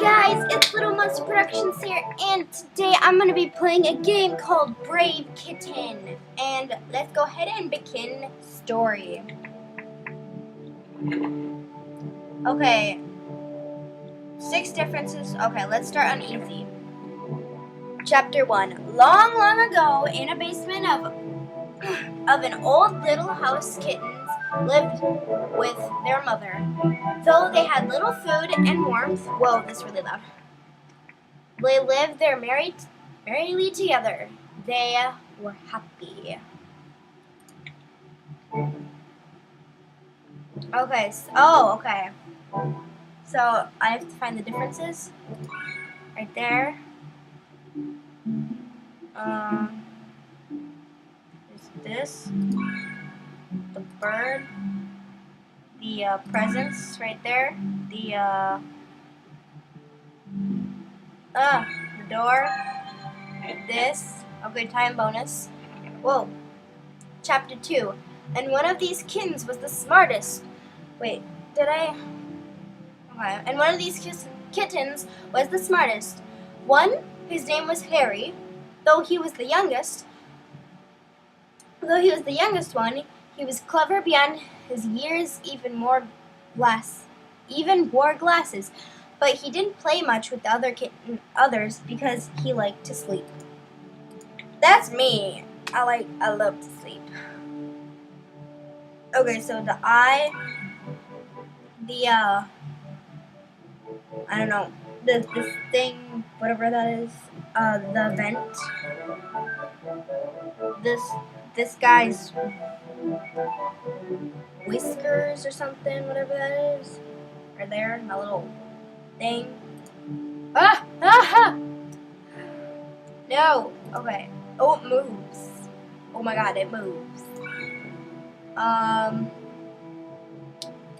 guys, it's Little Monster Productions here, and today I'm going to be playing a game called Brave Kitten. And let's go ahead and begin story. Okay, 6 differences. Okay, let's start on easy. Chapter 1. Long, long ago, in a basement of an old little house, kittens lived with their mother. Though they had little food and warmth, whoa, this is really loud. They lived there merrily together. They were happy. Okay, okay. So I have to find the differences. Right there. There's this. The bird. The presents right there. The door. This. Okay, time bonus. Whoa. Chapter 2. And one of these kittens was the smartest. Wait, did I? Okay. And one of these kittens was the smartest. One, his name was Harry. Though he was the youngest one, he was clever beyond his years, even wore glasses. But he didn't play much with the others because he liked to sleep. That's me. I love to sleep. Okay, so the eye, I don't know, this thing, whatever that is, the vent, this guy's whiskers or something, whatever that is, right there, that little thing. No, okay. Oh, it moves. Oh my god, it moves.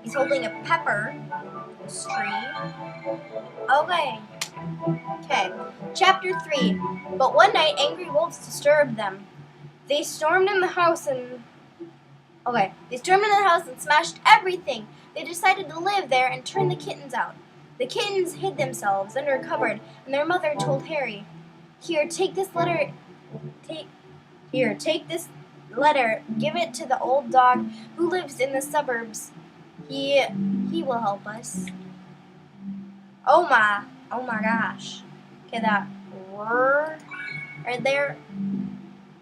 He's holding a pepper tree. Okay. Chapter 3. But one night, angry wolves disturbed them. They stormed in the house and smashed everything. They decided to live there and turn the kittens out. The kittens hid themselves under a cupboard, and their mother told Harry, Here, take this letter. Take this letter. Give it to the old dog who lives in the suburbs. He will help us. Oh my gosh. Okay, that word right there.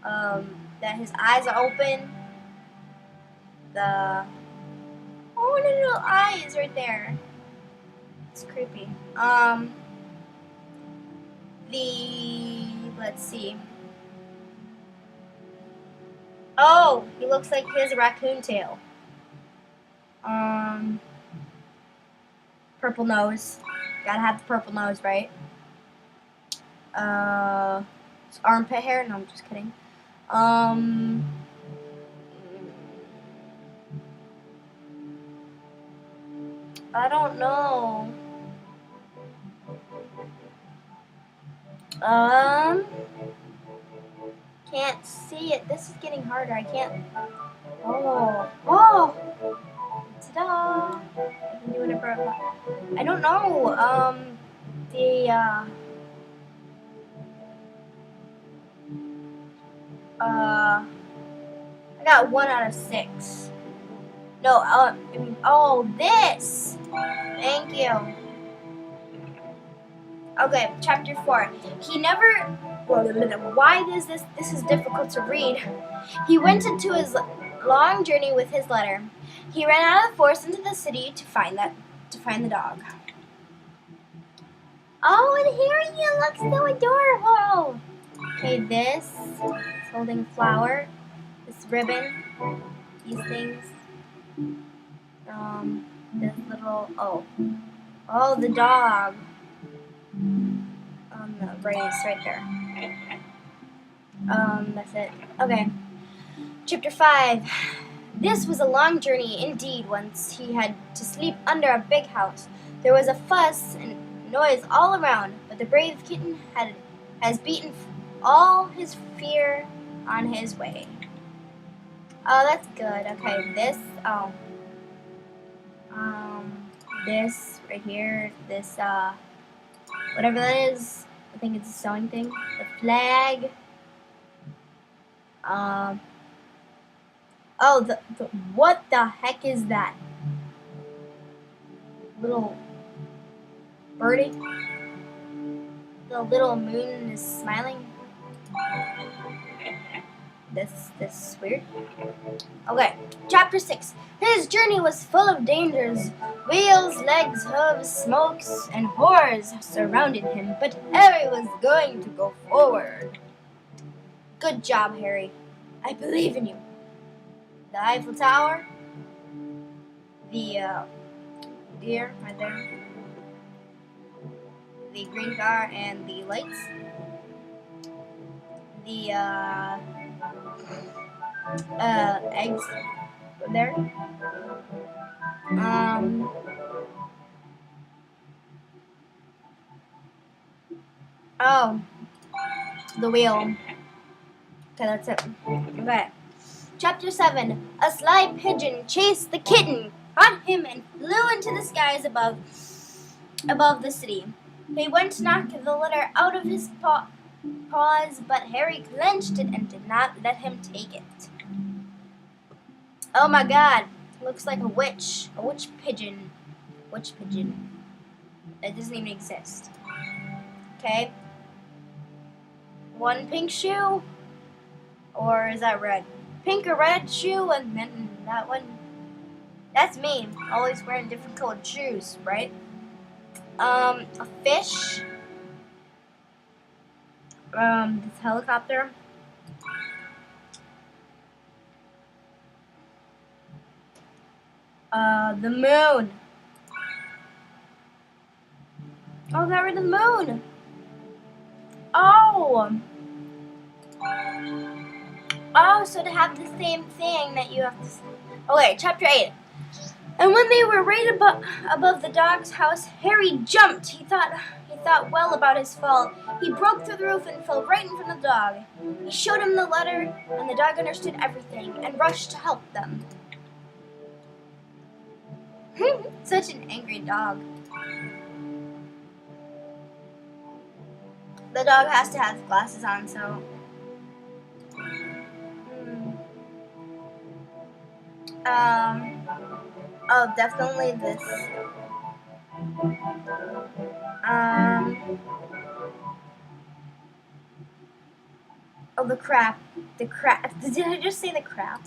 That his eyes are open. The little eyes right there. It's creepy. Let's see. Oh, he looks like he has a raccoon tail. Purple nose. Gotta have the purple nose, right? It's armpit hair. No, I'm just kidding. I don't know. Can't see it. This is getting harder. I can't. Oh. Ta-da! I can do whatever I want. I don't know. I got 1 out of 6. No, this. Thank you. Okay, chapter 4. Why is this? This is difficult to read. He went into his long journey with his letter. He ran out of the forest into the city to find the dog. Oh, and here he looks so adorable. Okay, this is holding a flower. This ribbon. These things. This little the dog. The race right there. That's it. Okay. Chapter 5. This was a long journey indeed. Once he had to sleep under a big house. There was a fuss and noise all around, but the brave kitten has beaten all his fear on his way. Oh, that's good. Okay, this this right here, this whatever that is. I think it's a sewing thing. The flag. Oh, what the heck is that? Little birdie. The little moon is smiling. This is weird. Okay, chapter 6. His journey was full of dangers. Wheels, legs, hooves, smokes, and horrors surrounded him, but Harry was going to go forward. Good job, Harry. I believe in you. The Eiffel Tower. The deer right there. The green car and the lights. The eggs there. Oh, the wheel. Okay, that's it. Okay. Chapter 7. A sly pigeon chased the kitten, caught him, and flew into the skies above the city. He went to knock the letter out of his paws, but Harry clenched it and did not let him take it. Oh my god. Looks like a witch. A witch pigeon. Witch pigeon. It doesn't even exist. Okay. One pink shoe. Or is that red? Pink or red shoe, and then that one. That's me. Always wearing different colored shoes, right? A fish. This helicopter. The moon. Oh, got rid of the moon. Oh. Oh, so to have the same thing that you have to... Okay, chapter 8. And when they were right above the dog's house, Harry jumped. He thought well about his fall. He broke through the roof and fell right in front of the dog. He showed him the letter, and the dog understood everything and rushed to help them. Such an angry dog. The dog has to have glasses on, so... Oh, definitely this. Oh, the crap. The crack. Did I just say the crap?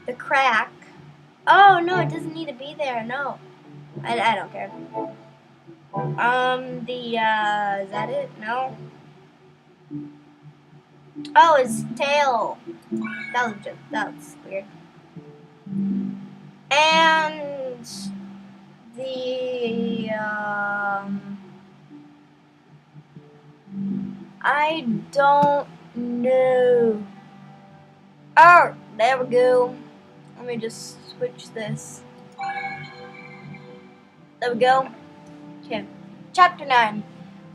The crack. Oh, no, it doesn't need to be there. No. I don't care. Is that it? No. Oh, his tail. That was weird. And the I don't know. Oh, there we go. Let me just switch this. There we go. Okay. Chapter 9.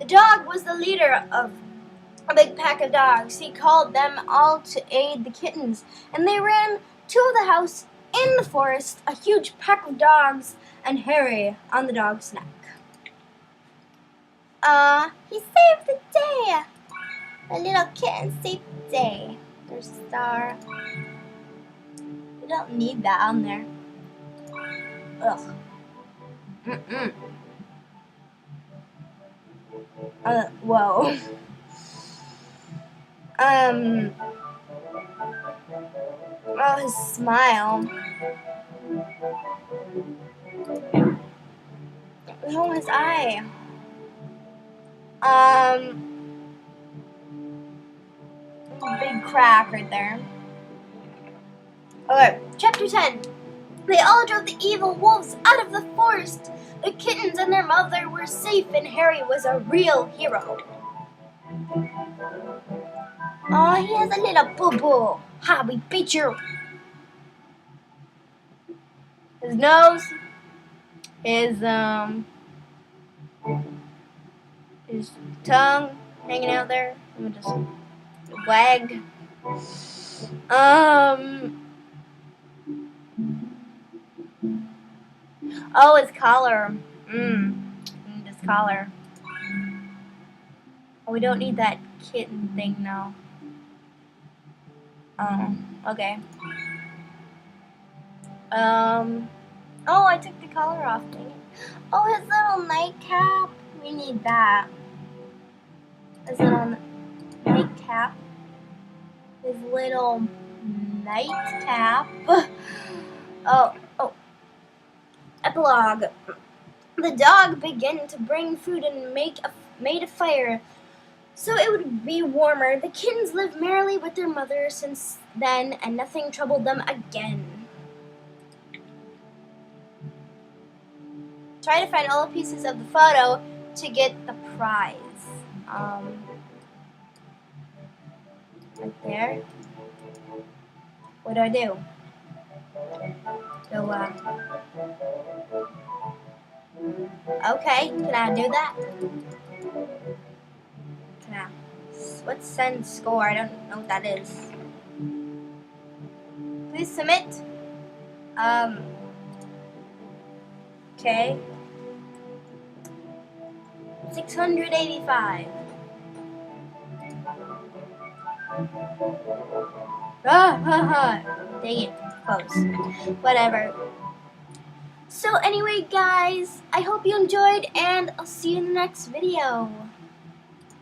The dog was the leader of a big pack of dogs. He called them all to aid the kittens, and they ran to the house in the forest, a huge pack of dogs, and Harry on the dog's neck. He saved the day. The little kitten saved the day. There's a star. We don't need that on there. Ugh. Whoa. Oh, his smile. Oh, his eye. Big crack right there. Okay, chapter 10. They all drove the evil wolves out of the forest. The kittens and their mother were safe, and Harry was a real hero. Oh, he has a little boo-boo. Ha, we beat you. His nose. His tongue hanging out there. Let me just wag. Oh, his collar. His collar. We don't need that kitten thing now. Okay. Oh, I took the collar off. Dang it. Oh, his little nightcap. We need that. His little nightcap. His little nightcap. Oh. Epilogue. The dog began to bring food and made a fire so it would be warmer. The kittens lived merrily with their mother since then, and nothing troubled them again. Try to find all the pieces of the photo to get the prize. Right there. What do? Go, okay, can I do that? Can I? What's send score? I don't know what that is. Please submit. Okay. 685. Dang it. Close. Whatever. So anyway, guys, I hope you enjoyed, and I'll see you in the next video.